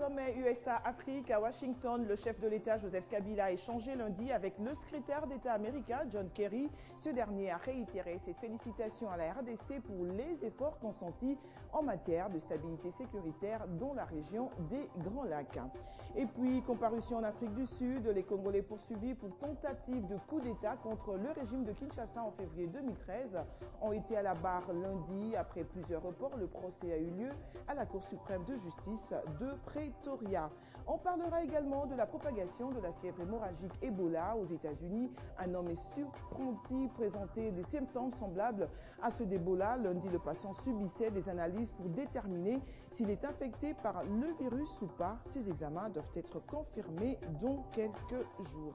Sommet USA-Afrique à Washington, le chef de l'État Joseph Kabila a échangé lundi avec le secrétaire d'État américain John Kerry. Ce dernier a réitéré ses félicitations à la RDC pour les efforts consentis en matière de stabilité sécuritaire dans la région des Grands Lacs. Et puis, comparution en Afrique du Sud, les Congolais poursuivis pour tentative de coup d'État contre le régime de Kinshasa en février 2013 ont été à la barre lundi. Après plusieurs reports, le procès a eu lieu à la Cour suprême de justice de Pretoria. On parlera également de la propagation de la fièvre hémorragique Ebola aux États-Unis. Un homme est surpris présenter des symptômes semblables à ceux d'Ebola. Lundi, le patient subissait des analyses pour déterminer s'il est infecté par le virus ou pas. Ces examens doivent être confirmés dans quelques jours.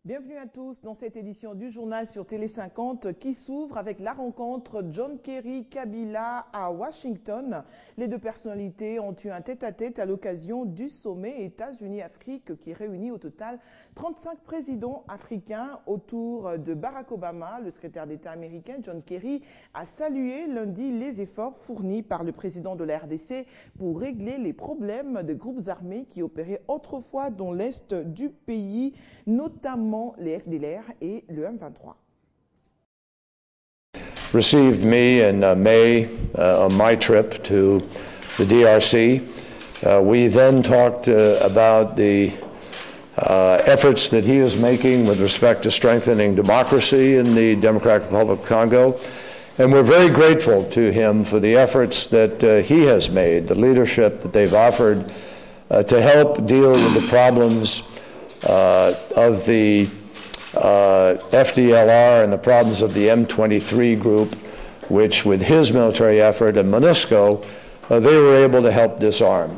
Bienvenue à tous dans cette édition du journal sur Télé 50 qui s'ouvre avec la rencontre John Kerry-Kabila à Washington. Les deux personnalités ont eu un tête-à-tête à l'occasion du sommet États-Unis-Afrique qui réunit au total 35 présidents africains autour de Barack Obama. Le secrétaire d'État américain John Kerry a salué lundi les efforts fournis par le président de la RDC pour régler les problèmes de groupes armés qui opéraient autrefois dans l'est du pays, notamment les FDLR et le M23. Received me in May on my trip to the DRC. We then talked about the efforts that he is making with respect to strengthening democracy in the Democratic Republic of Congo. And we're very grateful to him for the efforts that he has made, the leadership that they've offered to help deal with the problems of the FDLR and the problems of the M23 group, which with his military effort and MONUSCO, they were able to help disarm.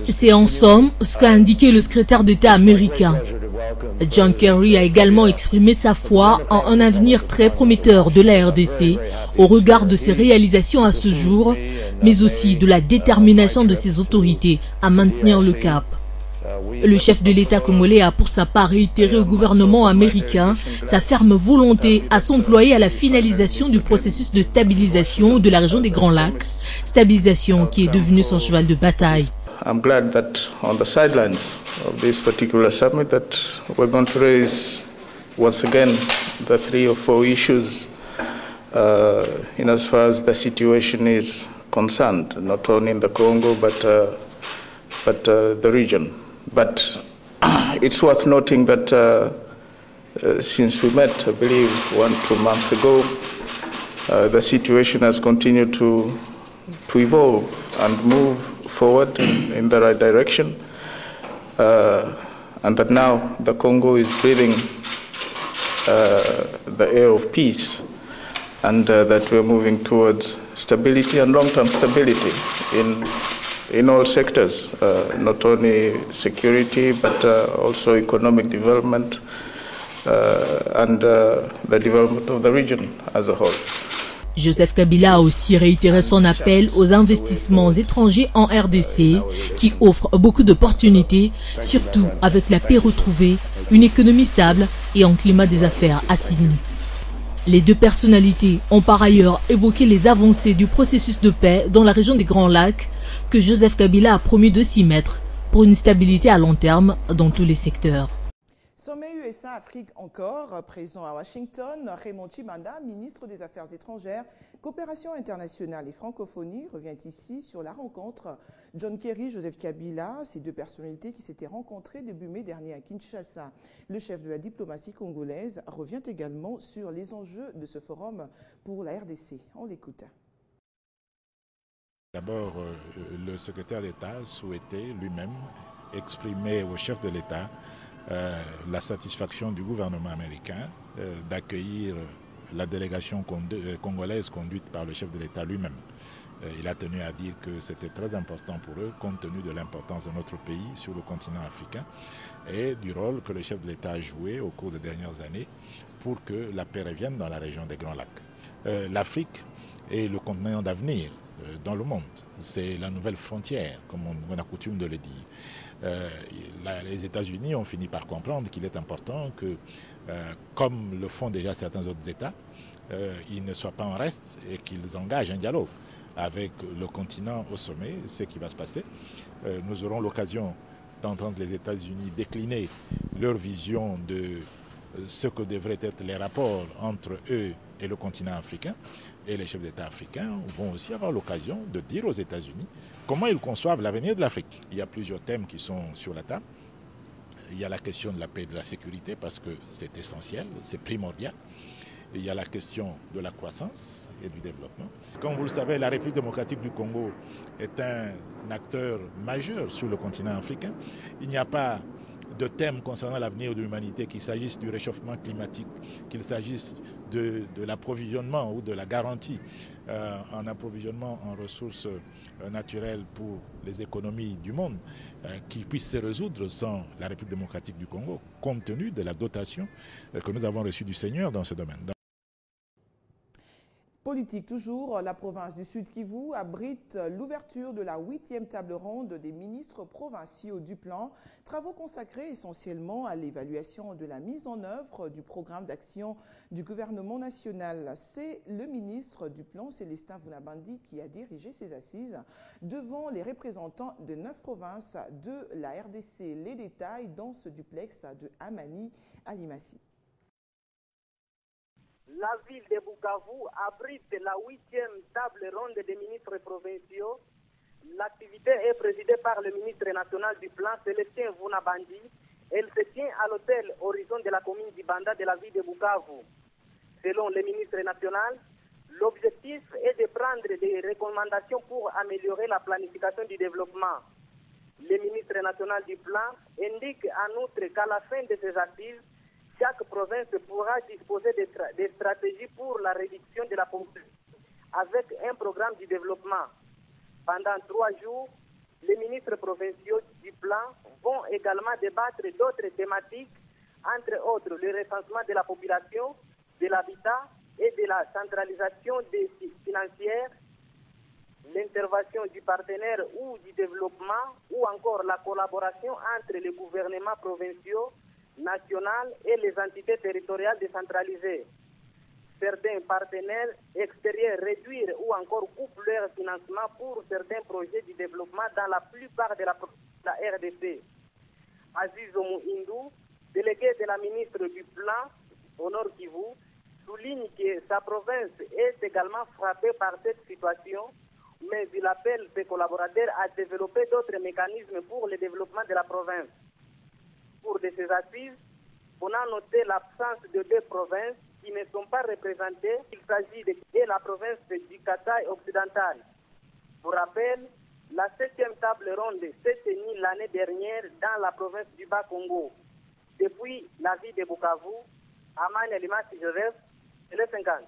C'est en somme ce qu'a indiqué le secrétaire d'État américain. John Kerry a également exprimé sa foi en un avenir très prometteur de la RDC au regard de ses réalisations à ce jour, mais aussi de la détermination de ses autorités à maintenir le cap. Le chef de l'État congolais a pour sa part réitéré au gouvernement américain sa ferme volonté à s'employer à la finalisation du processus de stabilisation de la région des Grands Lacs, stabilisation qui est devenue son cheval de bataille. I'm glad that on the sidelines of this particular summit that we're going to raise once again the 3 or 4 issues in as far as the situation is concerned, not only in the Congo but the region. But it's worth noting that since we met, I believe, 1-2 months ago, the situation has continued to evolve and move forward in the right direction, and that now the Congo is breathing the air of peace, and that we're moving towards stability and long-term stability in all sectors, not only security but also economic development and the development of the region as a whole. Joseph Kabila a aussi réitéré son appel aux investissements étrangers en RDC qui offrent beaucoup d'opportunités, surtout avec la paix retrouvée, une économie stable et un climat des affaires assaini. Les deux personnalités ont par ailleurs évoqué les avancées du processus de paix dans la région des Grands Lacs que Joseph Kabila a promis de s'y mettre pour une stabilité à long terme dans tous les secteurs. Sommet USA-Afrique encore, présent à Washington, Raymond Tshibanda, ministre des Affaires étrangères, coopération internationale et francophonie, revient ici sur la rencontre John Kerry, Joseph Kabila, ces deux personnalités qui s'étaient rencontrées début mai dernier à Kinshasa. Le chef de la diplomatie congolaise revient également sur les enjeux de ce forum pour la RDC. On l'écoute. D'abord, le secrétaire d'État souhaitait lui-même exprimer au chef de l'État la satisfaction du gouvernement américain d'accueillir la délégation congolaise conduite par le chef de l'État lui-même. Il a tenu à dire que c'était très important pour eux, compte tenu de l'importance de notre pays sur le continent africain et du rôle que le chef de l'État a joué au cours des dernières années pour que la paix revienne dans la région des Grands Lacs. L'Afrique est le continent d'avenir dans le monde. C'est la nouvelle frontière, comme on a coutume de le dire. Les États-Unis ont fini par comprendre qu'il est important que, comme le font déjà certains autres États, ils ne soient pas en reste et qu'ils engagent un dialogue avec le continent au sommet, ce qui va se passer. Nous aurons l'occasion d'entendre les États-Unis décliner leur vision de ce que devraient être les rapports entre eux et le continent africain. Et les chefs d'État africains vont aussi avoir l'occasion de dire aux États-Unis comment ils conçoivent l'avenir de l'Afrique. Il y a plusieurs thèmes qui sont sur la table. Il y a la question de la paix et de la sécurité parce que c'est essentiel, c'est primordial. Il y a la question de la croissance et du développement. Comme vous le savez, la République démocratique du Congo est un acteur majeur sur le continent africain. Il n'y a pas de thème concernant l'avenir de l'humanité, qu'il s'agisse du réchauffement climatique, qu'il s'agisse de l'approvisionnement ou de la garantie en approvisionnement en ressources naturelles pour les économies du monde, qui puisse se résoudre sans la République démocratique du Congo, compte tenu de la dotation que nous avons reçue du Seigneur dans ce domaine. Politique toujours, la province du Sud Kivu abrite l'ouverture de la 8e table ronde des ministres provinciaux du plan, travaux consacrés essentiellement à l'évaluation de la mise en œuvre du programme d'action du gouvernement national. C'est le ministre du plan, Célestin Vunabandi, qui a dirigé ces assises devant les représentants de 9 provinces de la RDC. Les détails dans ce duplex de Amani Alimassi. La ville de Bukavu abrite la 8e table ronde des ministres provinciaux. L'activité est présidée par le ministre national du plan, Célestin Vunabandi. Elle se tient à l'hôtel Horizon de la commune d'Ibanda de la ville de Bukavu. Selon le ministre national, l'objectif est de prendre des recommandations pour améliorer la planification du développement. Le ministre national du plan indique en outre qu'à la fin de ces assises, chaque province pourra disposer de stratégies pour la réduction de la pauvreté avec un programme de développement. Pendant 3 jours, les ministres provinciaux du plan vont également débattre d'autres thématiques, entre autres le recensement de la population, de l'habitat et de la centralisation financière, l'intervention du partenaire ou du développement, ou encore la collaboration entre les gouvernements provinciaux, nationales et les entités territoriales décentralisées. Certains partenaires extérieurs réduire ou encore coupent leur financement pour certains projets de développement dans la plupart de la RDC. Aziz Oumou Indou, délégué de la ministre du Plan au Nord Kivu, souligne que sa province est également frappée par cette situation, mais il appelle ses collaborateurs à développer d'autres mécanismes pour le développement de la province. Pour de ces assises, on a noté l'absence de 2 provinces qui ne sont pas représentées. Il s'agit de la province du Kasaï occidental. Pour rappel, la 7e table ronde s'est tenue l'année dernière dans la province du Bas-Congo. Depuis la ville de Bukavu, Amani Alimassi Joseph, le 50.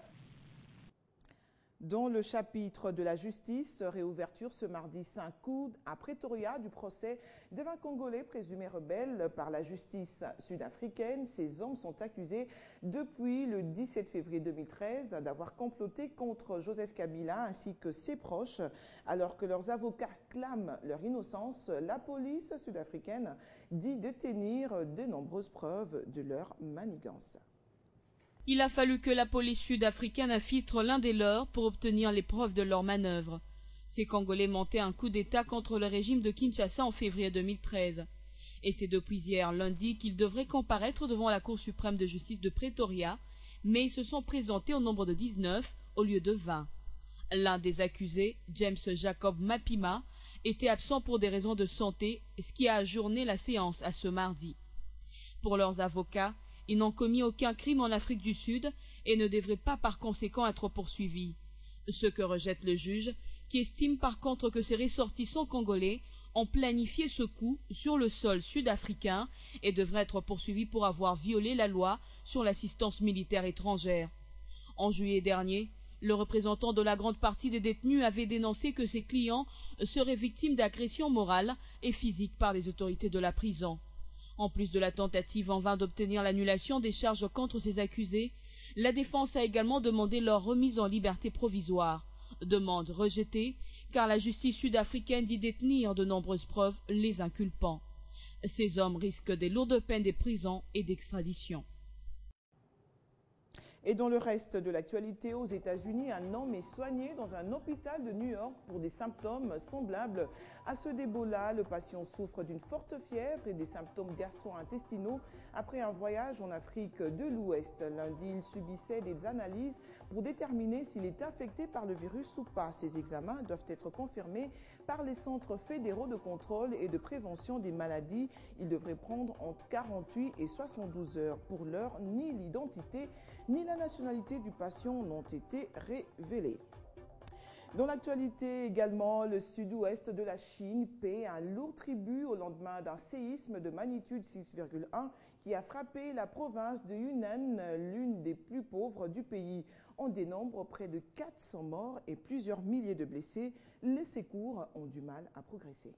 Dans le chapitre de la justice, réouverture ce mardi 5 août à Pretoria du procès de 20 Congolais présumés rebelles par la justice sud-africaine. Ces hommes sont accusés depuis le 17 février 2013 d'avoir comploté contre Joseph Kabila ainsi que ses proches. Alors que leurs avocats clament leur innocence, la police sud-africaine dit détenir de nombreuses preuves de leur manigance. Il a fallu que la police sud-africaine infiltre l'un des leurs pour obtenir les preuves de leur manœuvre. Ces Congolais montaient un coup d'État contre le régime de Kinshasa en février 2013. Et c'est depuis hier lundi qu'ils devraient comparaître devant la Cour suprême de justice de Pretoria, mais ils se sont présentés au nombre de 19 au lieu de 20. L'un des accusés, James Jacob Mapima, était absent pour des raisons de santé, ce qui a ajourné la séance à ce mardi. Pour leurs avocats, ils n'ont commis aucun crime en Afrique du Sud et ne devraient pas par conséquent être poursuivis. Ce que rejette le juge, qui estime par contre que ces ressortissants congolais ont planifié ce coup sur le sol sud-africain et devraient être poursuivis pour avoir violé la loi sur l'assistance militaire étrangère. En juillet dernier, le représentant de la grande partie des détenus avait dénoncé que ses clients seraient victimes d'agressions morales et physiques par les autorités de la prison. En plus de la tentative en vain d'obtenir l'annulation des charges contre ces accusés, la défense a également demandé leur remise en liberté provisoire. Demande rejetée, car la justice sud-africaine dit détenir de nombreuses preuves les inculpant. Ces hommes risquent des lourdes peines de prison et d'extradition. Et dans le reste de l'actualité, aux États-Unis, un homme est soigné dans un hôpital de New York pour des symptômes semblables à ceux d'Ebola. Le patient souffre d'une forte fièvre et des symptômes gastro-intestinaux après un voyage en Afrique de l'Ouest. Lundi, il subissait des analyses pour déterminer s'il est infecté par le virus ou pas. Ces examens doivent être confirmés par les centres fédéraux de contrôle et de prévention des maladies. Ils devraient prendre entre 48 et 72 heures. Pour l'heure, ni l'identité ni la nationalité du patient n'ont été révélées. Dans l'actualité également, le sud-ouest de la Chine paie un lourd tribut au lendemain d'un séisme de magnitude 6,1 qui a frappé la province de Yunnan, l'une des plus pauvres du pays. On dénombre près de 400 morts et plusieurs milliers de blessés. Les secours ont du mal à progresser.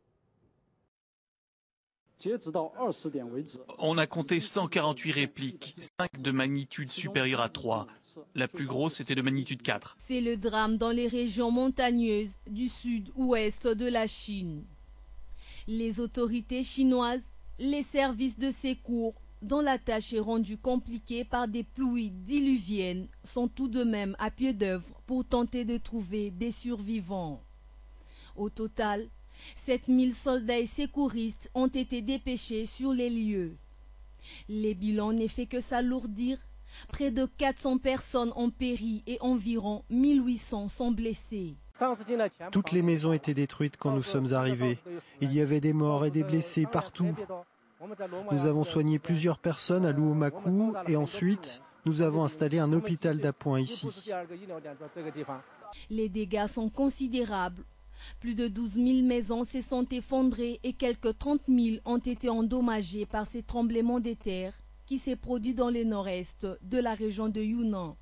On a compté 148 répliques, 5 de magnitude supérieure à 3. La plus grosse était de magnitude 4. C'est le drame dans les régions montagneuses du sud-ouest de la Chine. Les autorités chinoises, les services de secours, dont la tâche est rendue compliquée par des pluies diluviennes, sont tout de même à pied d'œuvre pour tenter de trouver des survivants. Au total, 7000 soldats et secouristes ont été dépêchés sur les lieux. Les bilans n'est fait que s'alourdir. Près de 400 personnes ont péri et environ 1800 sont blessées. Toutes les maisons étaient détruites quand nous sommes arrivés. Il y avait des morts et des blessés partout. Nous avons soigné plusieurs personnes à Luomaku et ensuite, nous avons installé un hôpital d'appoint ici. Les dégâts sont considérables. Plus de 12 000 maisons se sont effondrées et quelques 30 000 ont été endommagées par ces tremblements de terre qui s'est produit dans le nord-est de la région de Yunnan.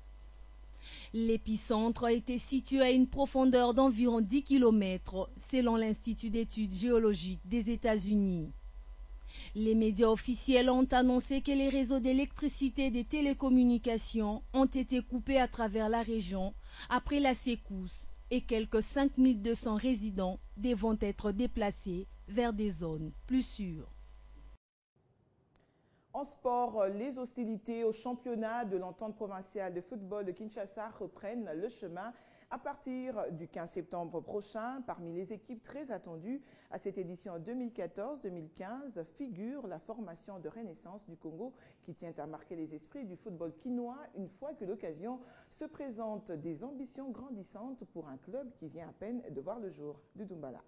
L'épicentre a été situé à une profondeur d'environ 10 km selon l'Institut d'études géologiques des États-Unis. Les médias officiels ont annoncé que les réseaux d'électricité et des télécommunications ont été coupés à travers la région après la secousse et quelques 5200 résidents devront être déplacés vers des zones plus sûres. En sport, les hostilités au championnat de l'entente provinciale de football de Kinshasa reprennent le chemin à partir du 15 septembre prochain. Parmi les équipes très attendues à cette édition 2014-2015 figure la formation de Renaissance du Congo qui tient à marquer les esprits du football quinois une fois que l'occasion se présente. Des ambitions grandissantes pour un club qui vient à peine de voir le jour. Du Doumbala.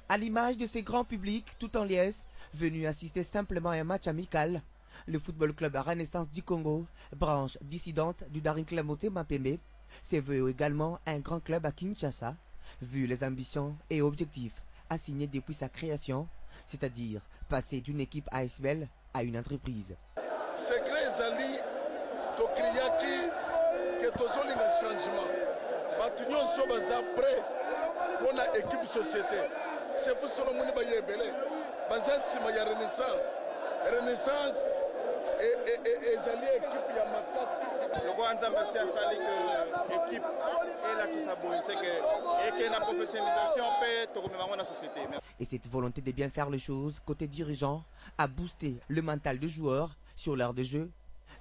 À l'image de ces grands publics tout en liesse, venus assister simplement à un match amical, le football club Renaissance du Congo, branche dissidente du Daring Club Mapembe, s'est voué également un grand club à Kinshasa, vu les ambitions et objectifs assignés depuis sa création, c'est-à-dire passer d'une équipe ASBL à une entreprise. Secret Zali, Tokriaki, que tozoli na changement. Batunyon sobaza prêt pour une équipe société. C'est pour cela que nous avons Bazasi ma Renaissance. Renaissance et Zali équipe ya makasi. Le Rwanda Mbassi a sali que l'équipe est là qui s'abonne, c'est que la professionnalisation peut tourner la société. Et cette volonté de bien faire les choses côté dirigeant a boosté le mental des joueurs sur l'heure de jeu.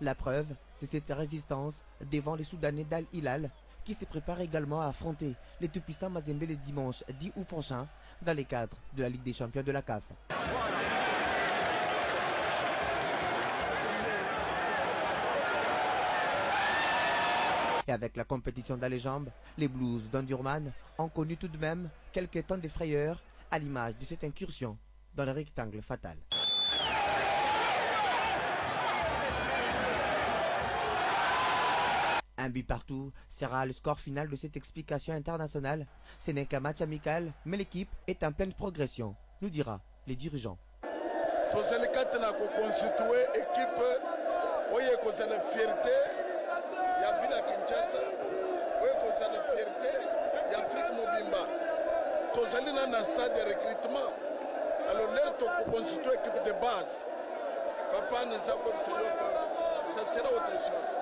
La preuve, c'est cette résistance devant les Soudanais d'Al Hilal qui se prépare également à affronter les tout-puissants Mazembe le dimanche 10 août prochain dans les cadres de la Ligue des champions de la CAF. Et avec la compétition dans les jambes, les Blues d'Endurman ont connu tout de même quelques temps de frayeur à l'image de cette incursion dans le rectangle fatal. Un but partout sera le score final de cette explication internationale. Ce n'est qu'un match amical, mais l'équipe est en pleine progression, nous dira les dirigeants. Alors l'air de constituer équipe de base. Papa nous a comme ça sera autre chose.